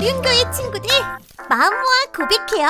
어륜교회 친구들, 마음 모아 고백해요.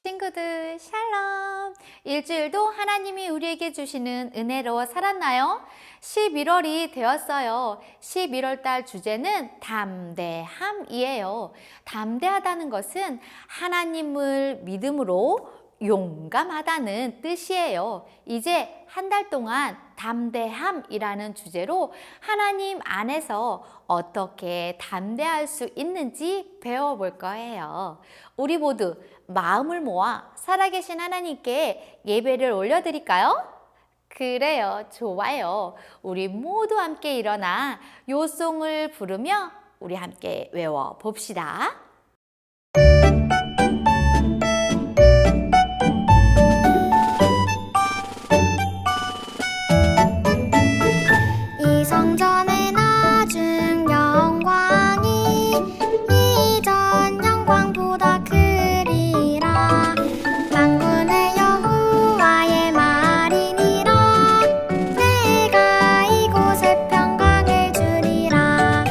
친구들 샬롬! 일주일도 하나님이 우리에게 주시는 은혜로 살았나요? 11월이 되었어요. 11월 달 주제는 담대함이에요. 담대하다는 것은 하나님을 믿음으로 용감하다는 뜻이에요. 이제 한 달 동안 담대함이라는 주제로 하나님 안에서 어떻게 담대할 수 있는지 배워볼 거예요. 우리 모두 마음을 모아 살아계신 하나님께 예배를 올려드릴까요? 그래요, 좋아요. 우리 모두 함께 일어나 요송을 부르며 우리 함께 외워봅시다. 이 성전에 나중 영광이 이전 영광보다 크리라. 만군의 여호와의 말이니라. 내가 이곳에 평강을 주리라.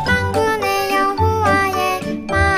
만군의 여호와의 말이니라.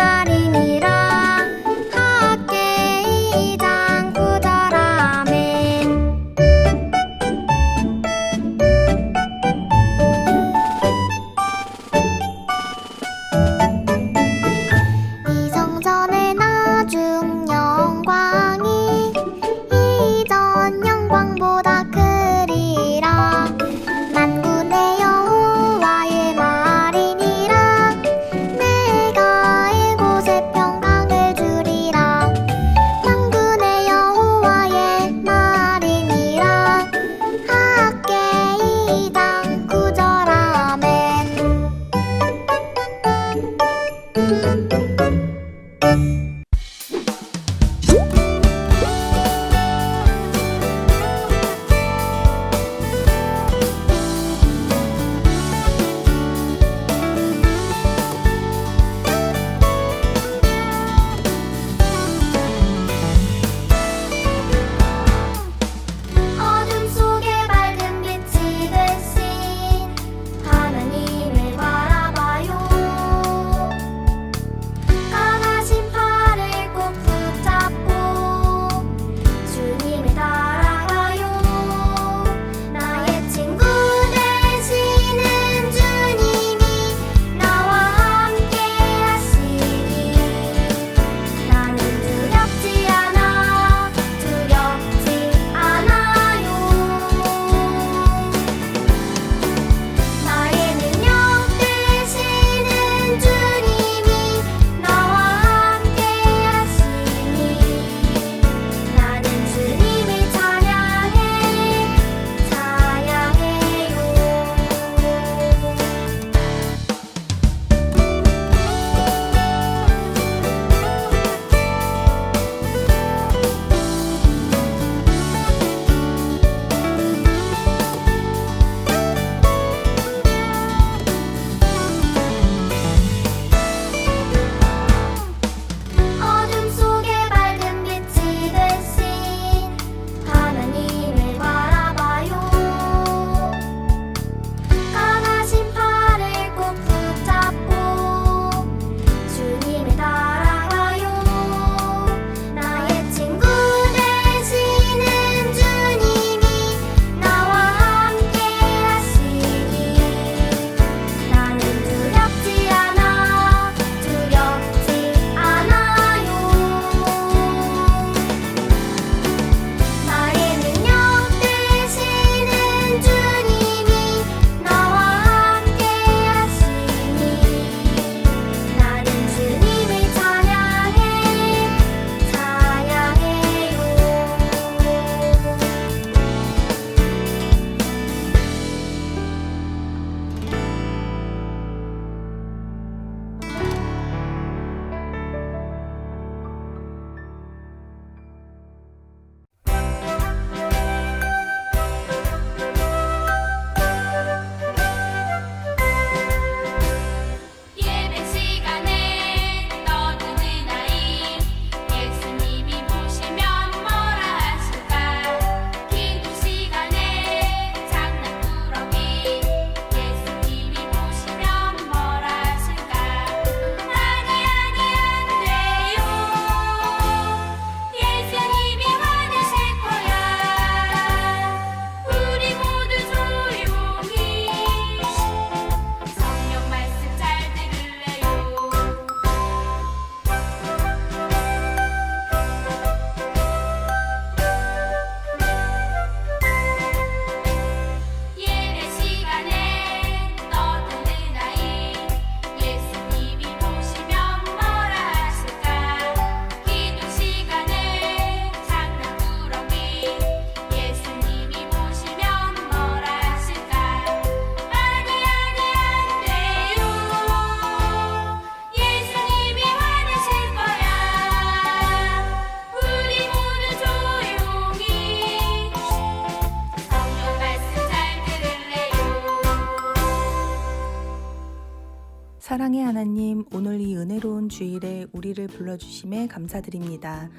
사랑의 하나님, 오늘 이 은혜로운 주일에 우리를 불러주심에 감사드립니다.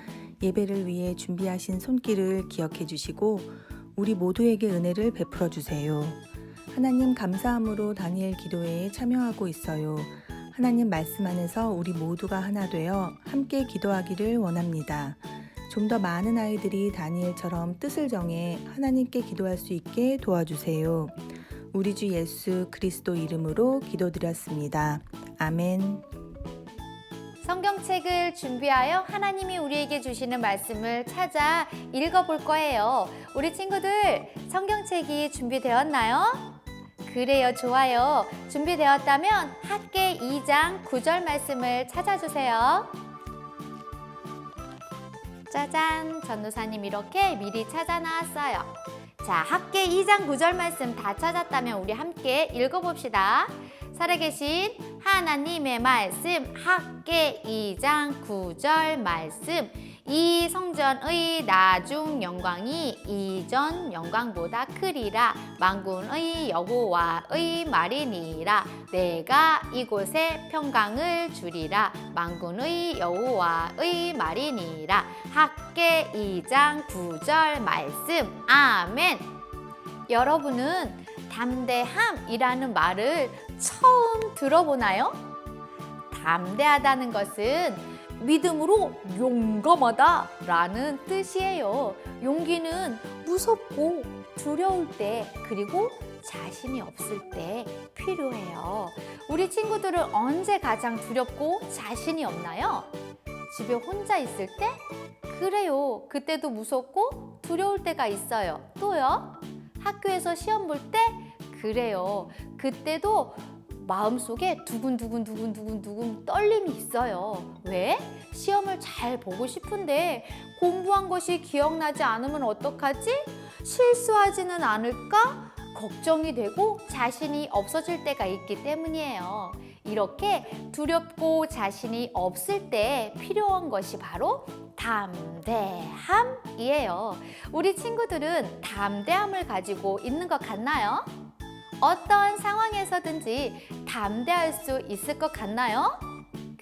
예배를 위해 준비하신 손길을 기억해 주시고 우리 모두에게 은혜를 베풀어 주세요. 하나님, 감사함으로 다니엘 기도회에 참여하고 있어요. 하나님 말씀 안에서 우리 모두가 하나 되어 함께 기도하기를 원합니다. 좀 더 많은 아이들이 다니엘처럼 뜻을 정해 하나님께 기도할 수 있게 도와주세요. 우리 주 예수 그리스도 이름으로 기도드렸습니다. 아멘. 성경책을 준비하여 하나님이 우리에게 주시는 말씀을 찾아 읽어볼 거예요. 우리 친구들, 성경책이 준비되었나요? 그래요, 좋아요. 준비되었다면 학계 2장 9절 말씀을 찾아주세요. 짜잔, 전도사님 이렇게 미리 찾아놨어요. 자, 학계 2장 9절 말씀 다 찾았다면 우리 함께 읽어봅시다. 살아계신 하나님의 말씀, 학계 2장 9절 말씀. 이 성전의 나중 영광이 이전 영광보다 크리라. 만군의 여호와의 말이니라. 내가 이곳에 평강을 주리라. 만군의 여호와의 말이니라. 학계 2장 9절 말씀. 아멘. 여러분은 담대함이라는 말을 처음 들어보나요? 담대하다는 것은 믿음으로 용감하다 라는 뜻이에요. 용기는 무섭고 두려울 때, 그리고 자신이 없을 때 필요해요. 우리 친구들은 언제 가장 두렵고 자신이 없나요? 집에 혼자 있을 때? 그래요. 그때도 무섭고 두려울 때가 있어요. 또요? 학교에서 시험 볼 때? 그래요. 그때도 마음속에 두근두근 떨림이 있어요. 왜? 시험을 잘 보고 싶은데 공부한 것이 기억나지 않으면 어떡하지? 실수하지는 않을까? 걱정이 되고 자신이 없어질 때가 있기 때문이에요. 이렇게 두렵고 자신이 없을 때 필요한 것이 바로 담대함이에요. 우리 친구들은 담대함을 가지고 있는 것 같나요? 어떤 상황에서든지 담대할 수 있을 것 같나요?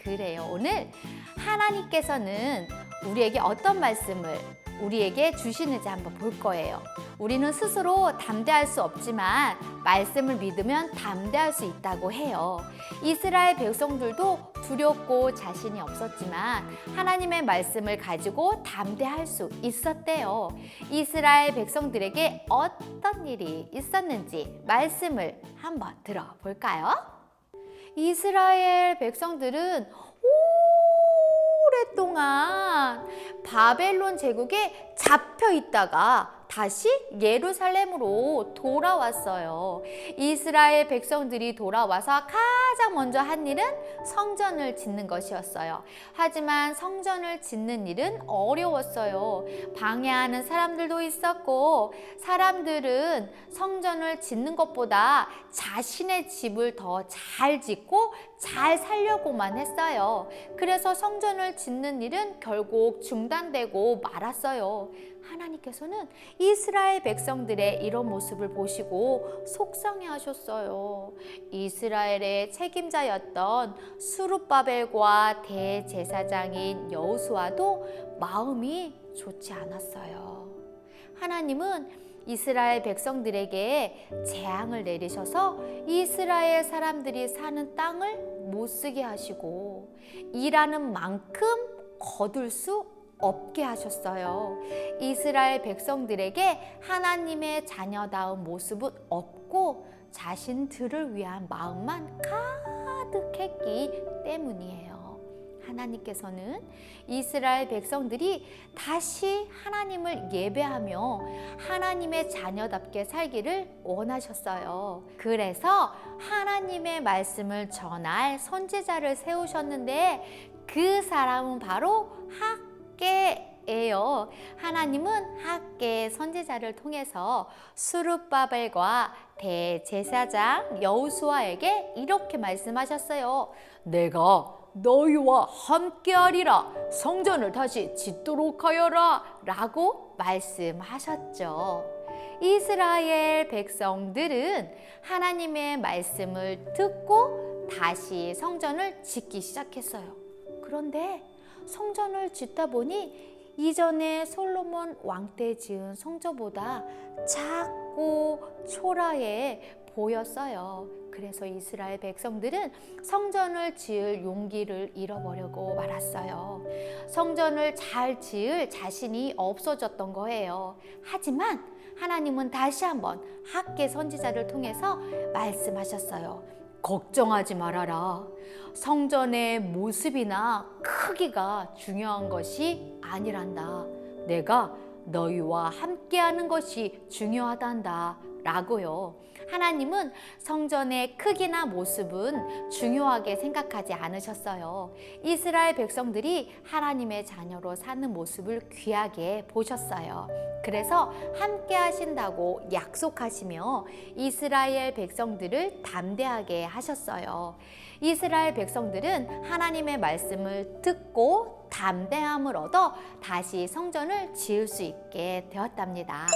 그래요. 오늘 하나님께서는 우리에게 어떤 말씀을 우리에게 주시는지 한번 볼 거예요. 우리는 스스로 담대할 수 없지만 말씀을 믿으면 담대할 수 있다고 해요. 이스라엘 백성들도 두렵고 자신이 없었지만 하나님의 말씀을 가지고 담대할 수 있었대요. 이스라엘 백성들에게 어떤 일이 있었는지 말씀을 한번 들어볼까요? 이스라엘 백성들은 오랫동안 바벨론 제국에 잡혀 있다가 다시 예루살렘으로 돌아왔어요. 이스라엘 백성들이 돌아와서 가장 먼저 한 일은 성전을 짓는 것이었어요. 하지만 성전을 짓는 일은 어려웠어요. 방해하는 사람들도 있었고, 사람들은 성전을 짓는 것보다 자신의 집을 더 잘 짓고 잘 살려고만 했어요. 그래서 성전을 짓는 일은 결국 중단되고 말았어요. 하나님께서는 이스라엘 백성들의 이런 모습을 보시고 속상해 하셨어요. 이스라엘의 책임자였던 스룹바벨과 대제사장인 여호수아도 마음이 좋지 않았어요. 하나님은 이스라엘 백성들에게 재앙을 내리셔서 이스라엘 사람들이 사는 땅을 못 쓰게 하시고 일하는 만큼 거둘 수 없게 하셨어요. 이스라엘 백성들에게 하나님의 자녀다운 모습은 없고 자신들을 위한 마음만 가득했기 때문이에요. 하나님께서는 이스라엘 백성들이 다시 하나님을 예배하며 하나님의 자녀답게 살기를 원하셨어요. 그래서 하나님의 말씀을 전할 선지자를 세우셨는데 그 사람은 바로 학개예요. 하나님은 학개 선지자를 통해서 스룹바벨과 대제사장 여호수아에게 이렇게 말씀하셨어요. 내가 너희와 함께하리라. 성전을 다시 짓도록 하여라. 라고 말씀하셨죠. 이스라엘 백성들은 하나님의 말씀을 듣고 다시 성전을 짓기 시작했어요. 그런데 성전을 짓다 보니 이전에 솔로몬 왕 때 지은 성전보다 작고 초라해 보였어요. 그래서 이스라엘 백성들은 성전을 지을 용기를 잃어버리고 말았어요. 성전을 잘 지을 자신이 없어졌던 거예요. 하지만 하나님은 다시 한번 학개 선지자를 통해서 말씀하셨어요. 걱정하지 말아라. 성전의 모습이나 크기가 중요한 것이 아니란다. 내가 너희와 함께하는 것이 중요하단다 라고요. 하나님은 성전의 크기나 모습은 중요하게 생각하지 않으셨어요. 이스라엘 백성들이 하나님의 자녀로 사는 모습을 귀하게 보셨어요. 그래서 함께 하신다고 약속하시며 이스라엘 백성들을 담대하게 하셨어요. 이스라엘 백성들은 하나님의 말씀을 듣고 담대함을 얻어 다시 성전을 지을 수 있게 되었답니다.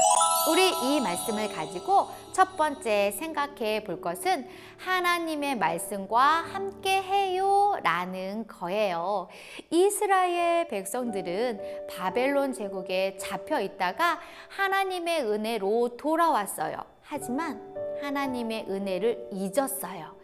우리 이 말씀을 가지고 첫 번째 생각해 볼 것은 하나님의 말씀과 함께 해요 라는 거예요. 이스라엘 백성들은 바벨론 제국에 잡혀 있다가 하나님의 은혜로 돌아왔어요. 하지만 하나님의 은혜를 잊었어요.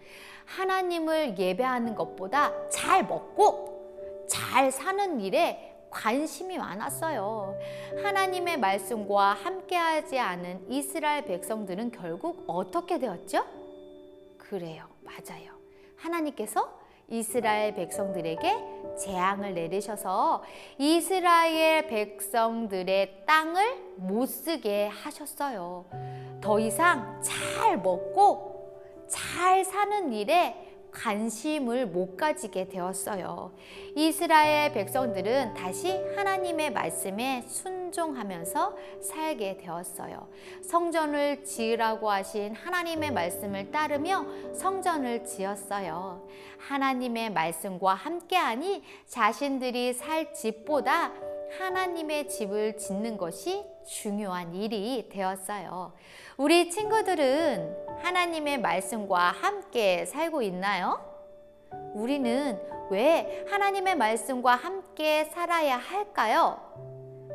하나님을 예배하는 것보다 잘 먹고 잘 사는 일에 관심이 많았어요. 하나님의 말씀과 함께하지 않은 이스라엘 백성들은 결국 어떻게 되었죠? 그래요, 맞아요. 하나님께서 이스라엘 백성들에게 재앙을 내리셔서 이스라엘 백성들의 땅을 못 쓰게 하셨어요. 더 이상 잘 먹고 잘 사는 일에 관심을 못 가지게 되었어요. 이스라엘 백성들은 다시 하나님의 말씀에 순종하면서 살게 되었어요. 성전을 지으라고 하신 하나님의 말씀을 따르며 성전을 지었어요. 하나님의 말씀과 함께하니 자신들이 살 집보다 하나님의 집을 짓는 것이 중요한 일이 되었어요. 우리 친구들은 하나님의 말씀과 함께 살고 있나요? 우리는 왜 하나님의 말씀과 함께 살아야 할까요?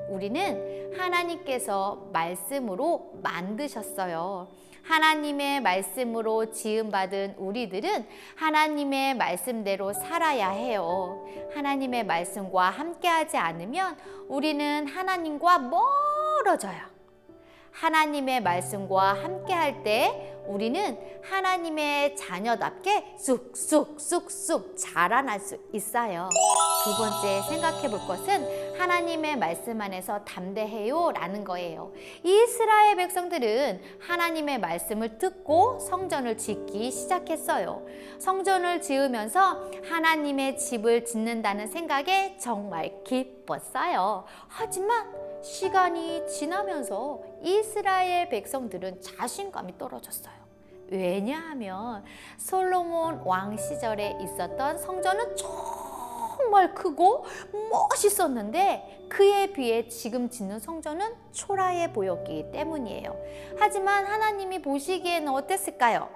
우리는 하나님께서 말씀으로 만드셨어요. 하나님의 말씀으로 지음받은 우리들은 하나님의 말씀대로 살아야 해요. 하나님의 말씀과 함께하지 않으면 우리는 하나님과 멀어져요. 하나님의 말씀과 함께할 때 우리는 하나님의 자녀답게 쑥쑥쑥쑥 자라날 수 있어요. 두 번째 생각해 볼 것은 하나님의 말씀 안에서 담대해요 라는 거예요. 이스라엘 백성들은 하나님의 말씀을 듣고 성전을 짓기 시작했어요. 성전을 지으면서 하나님의 집을 짓는다는 생각에 정말 기뻤어요. 하지만 시간이 지나면서 이스라엘 백성들은 자신감이 떨어졌어요. 왜냐하면 솔로몬 왕 시절에 있었던 성전은 정말 크고 멋있었는데 그에 비해 지금 짓는 성전은 초라해 보였기 때문이에요. 하지만 하나님이 보시기에는 어땠을까요?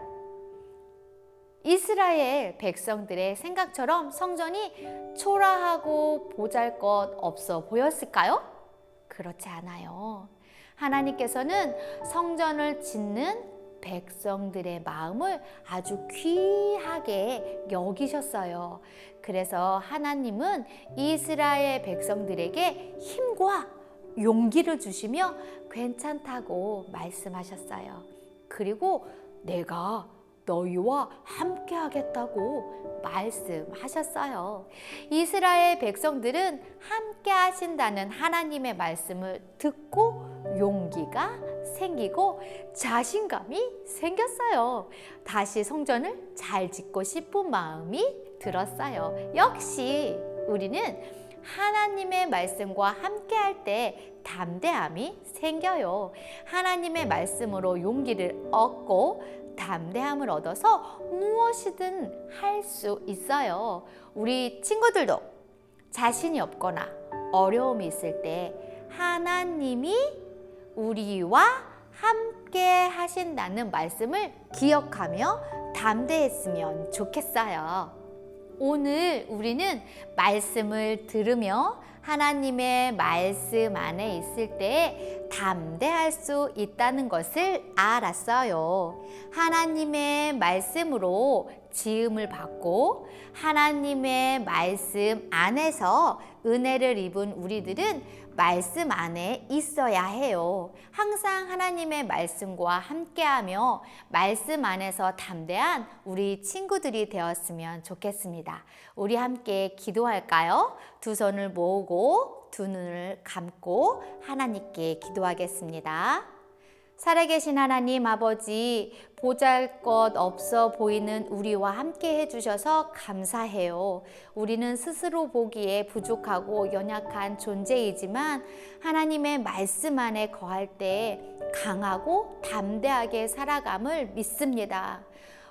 이스라엘 백성들의 생각처럼 성전이 초라하고 보잘것없어 보였을까요? 그렇지 않아요. 하나님께서는 성전을 짓는 백성들의 마음을 아주 귀하게 여기셨어요. 그래서 하나님은 이스라엘 백성들에게 힘과 용기를 주시며 괜찮다고 말씀하셨어요. 그리고 내가 너희와 함께 하겠다고 말씀하셨어요. 이스라엘 백성들은 함께 하신다는 하나님의 말씀을 듣고 용기가 생기고 자신감이 생겼어요. 다시 성전을 잘 짓고 싶은 마음이 들었어요. 역시 우리는 하나님의 말씀과 함께 할 때 담대함이 생겨요. 하나님의 말씀으로 용기를 얻고 담대함을 얻어서 무엇이든 할 수 있어요. 우리 친구들도 자신이 없거나 어려움이 있을 때 하나님이 우리와 함께 하신다는 말씀을 기억하며 담대했으면 좋겠어요. 오늘 우리는 말씀을 들으며 하나님의 말씀 안에 있을 때 담대할 수 있다는 것을 알았어요. 하나님의 말씀으로 지음을 받고 하나님의 말씀 안에서 은혜를 입은 우리들은 말씀 안에 있어야 해요. 항상 하나님의 말씀과 함께하며 말씀 안에서 담대한 우리 친구들이 되었으면 좋겠습니다. 우리 함께 기도할까요? 두 손을 모으고 두 눈을 감고 하나님께 기도하겠습니다. 살아계신 하나님 아버지, 보잘것없어 보이는 우리와 함께 해주셔서 감사해요. 우리는 스스로 보기에 부족하고 연약한 존재이지만 하나님의 말씀 안에 거할 때 강하고 담대하게 살아감을 믿습니다.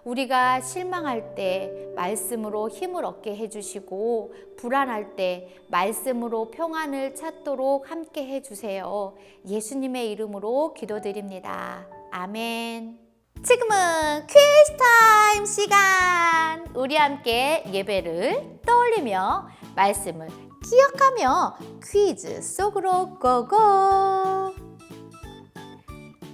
우리가 실망할 때 말씀으로 힘을 얻게 해주시고 불안할 때 말씀으로 평안을 찾도록 함께 해주세요. 예수님의 이름으로 기도드립니다. 아멘. 지금은 퀴즈 타임 시간! 우리 함께 예배를 떠올리며 말씀을 기억하며 퀴즈 속으로 고고!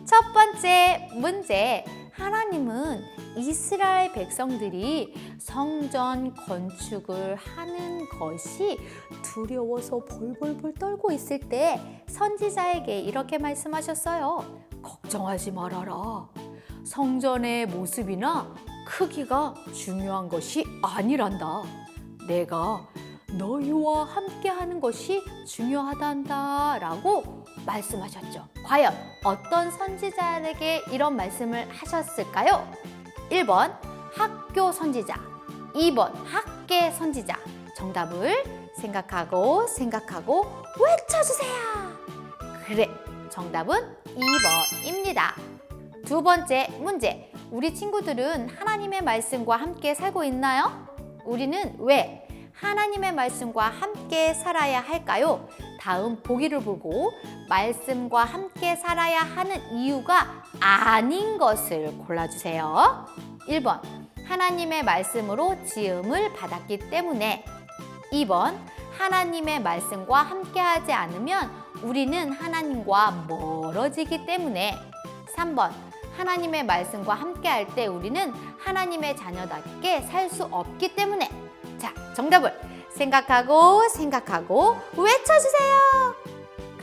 첫 번째 문제, 하나님은 이스라엘 백성들이 성전 건축을 하는 것이 두려워서 벌벌벌 떨고 있을 때 선지자에게 이렇게 말씀하셨어요. 걱정하지 말아라. 성전의 모습이나 크기가 중요한 것이 아니란다. 내가 너희와 함께 하는 것이 중요하단다 라고 말씀하셨죠. 과연 어떤 선지자에게 이런 말씀을 하셨을까요? 1번 학교 선지자, 2번 학계 선지자. 정답을 생각하고 외쳐주세요. 그래, 정답은 2번입니다. 두 번째 문제, 우리 친구들은 하나님의 말씀과 함께 살고 있나요? 우리는 왜 하나님의 말씀과 함께 살아야 할까요? 다음 보기를 보고 말씀과 함께 살아야 하는 이유가 아닌 것을 골라주세요. 1번, 하나님의 말씀으로 지음을 받았기 때문에. 2번, 하나님의 말씀과 함께 하지 않으면 우리는 하나님과 멀어지기 때문에. 3번, 하나님의 말씀과 함께 할 때 우리는 하나님의 자녀답게 살 수 없기 때문에. 자, 정답을 생각하고 외쳐주세요.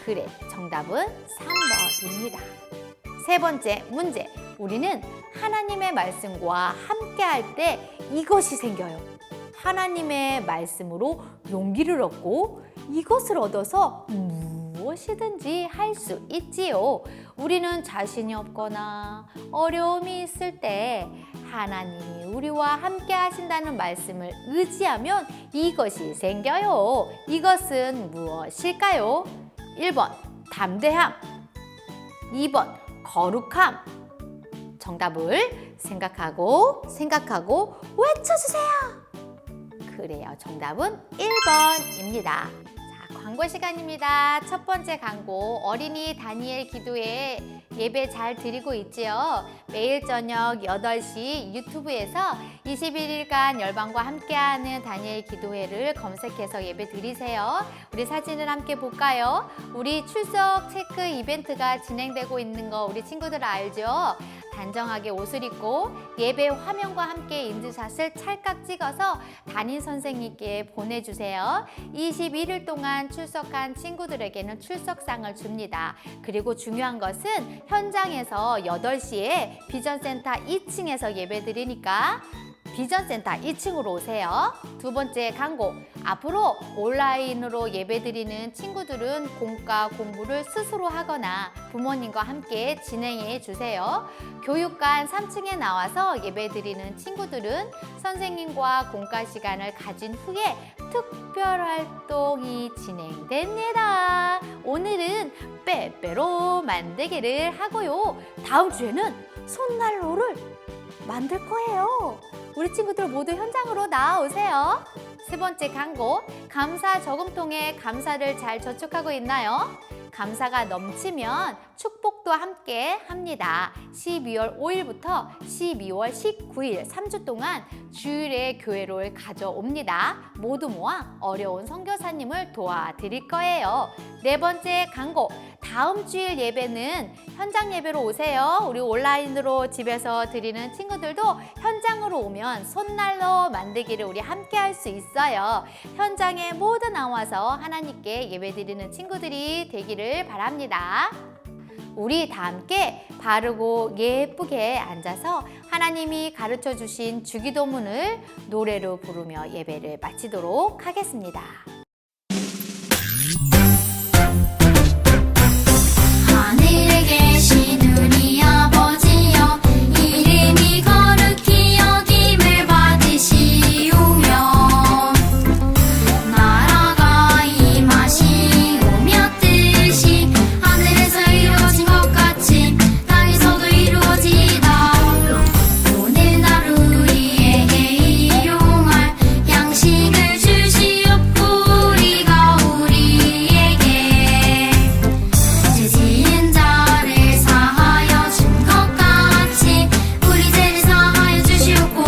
그래, 정답은 3번입니다. 세 번째 문제, 우리는 하나님의 말씀과 함께 할 때 이것이 생겨요. 하나님의 말씀으로 용기를 얻고 이것을 얻어서 무엇이든지 할 수 있지요. 우리는 자신이 없거나 어려움이 있을 때 하나님이 우리와 함께 하신다는 말씀을 의지하면 이것이 생겨요. 이것은 무엇일까요? 1번 담대함, 2번 거룩함. 정답을 생각하고 외쳐주세요. 그래요, 정답은 1번입니다. 광고 시간입니다. 첫 번째 광고, 어린이 다니엘 기도회 예배 잘 드리고 있지요. 매일 저녁 8시 유튜브에서 21일간 열방과 함께하는 다니엘 기도회를 검색해서 예배 드리세요. 우리 사진을 함께 볼까요? 우리 출석 체크 이벤트가 진행되고 있는 거 우리 친구들 알죠? 단정하게 옷을 입고 예배 화면과 함께 인증샷을 찰칵 찍어서 담임 선생님께 보내주세요. 21일 동안 출석한 친구들에게는 출석상을 줍니다. 그리고 중요한 것은 현장에서 8시에 비전센터 2층에서 예배 드리니까 비전센터 2층으로 오세요. 두 번째 광고, 앞으로 온라인으로 예배드리는 친구들은 공과 공부를 스스로 하거나 부모님과 함께 진행해 주세요. 교육관 3층에 나와서 예배드리는 친구들은 선생님과 공과 시간을 가진 후에 특별 활동이 진행됩니다. 오늘은 빼빼로 만들기를 하고요. 다음 주에는 손난로를 만들 거예요. 우리 친구들 모두 현장으로 나와오세요. 세 번째 광고, 감사 저금통에 감사를 잘 저축하고 있나요? 감사가 넘치면 축복도 함께 합니다. 12월 5일부터 12월 19일 3주 동안 주일에 교회를 가져옵니다. 모두 모아 어려운 선교사님을 도와드릴 거예요. 네 번째 광고, 다음 주일 예배는 현장 예배로 오세요. 우리 온라인으로 집에서 드리는 친구들도 현장으로 오면 손난로 만들기를 우리 함께 할 수 있어요. 현장에 모두 나와서 하나님께 예배 드리는 친구들이 되기를 바랍니다. 우리 다 함께 바르고 예쁘게 앉아서 하나님이 가르쳐 주신 주기도문을 노래로 부르며 예배를 마치도록 하겠습니다. 하늘에 계신 우리 아버지여, 이름이 거룩히 여김을 받으시오며, 나라가 임하시오며, 뜻이 하늘에서 이루어진 것 같이 땅에서도 이루어지이다. 오늘 우리에게 일용할 양식을 주시옵고, 우리가 우리에게 죄 지은 자를 사하여 준 것 같이 우리 죄를 사하여 주시옵고,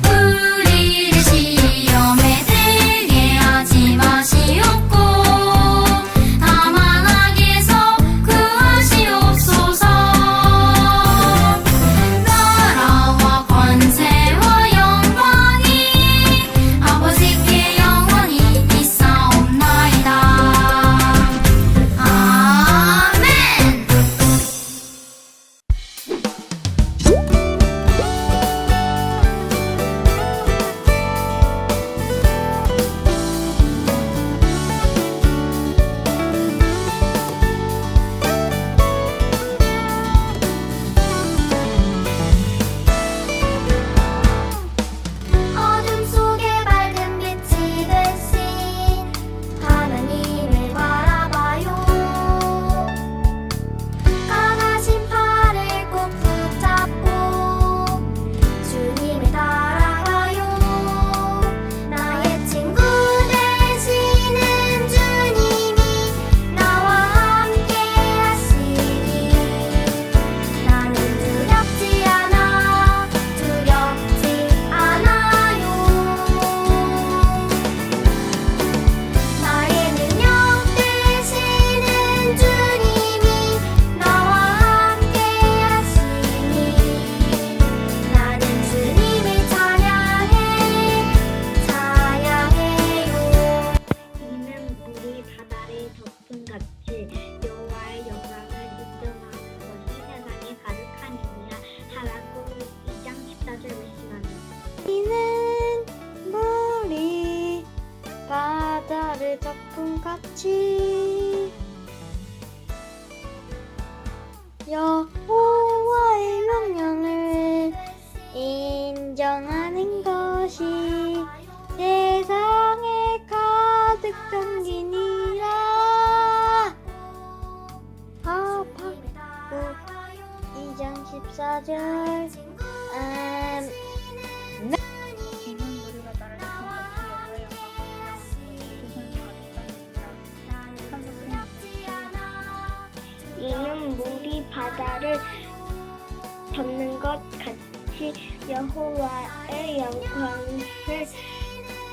우리를 시험에 들게 하지 마시옵고, 다만 악에서 구하시옵소서. 나라와 권세와 영광이 아버지께 영원히 있사옵나이다. 아멘. 어둠 속에 밝은 빛이 되신 하나님을 바라봐요. 강하신 팔을 꼭 붙잡고 주님을 따라가요. 나의 친구 되시는 주님이 나와 함께 하시니 나는 두렵지 않아요. 나의 능력 되시는 주님이 나와 함께 하시니 나는 주님을 찬양해요. 이는 물이 바다를 덮은 같이 여호와의 영광을 인정하는 것이 세상에 가득하니라. 하박국 2장 14절 말씀합니다. 이는 물이 바다를 덮은 같이 여호와의 명령을 인정하는 것이 세상에 가득 담기니라. 하박국 2장 14절. 이는 물이 바다를 덮은 같이 여호와의 이는 물이 바다를 덮는 것 같이 여호와의 영광을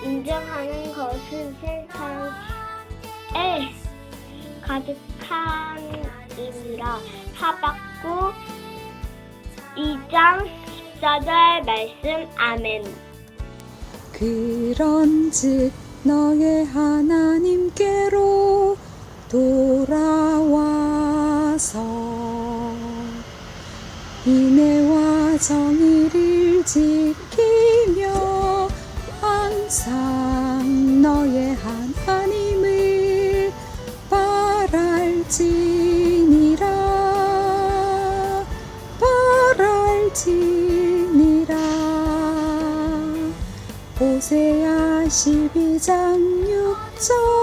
인정하는 것은 세상에 가득함이니라. 하박국 2장 14절 말씀. 아멘. 그런즉 너의 하나님께로 돌아와서 인애와 정의를 지키며 항상 너의 하나님을 바랄지니라. 호세아 12장 6절.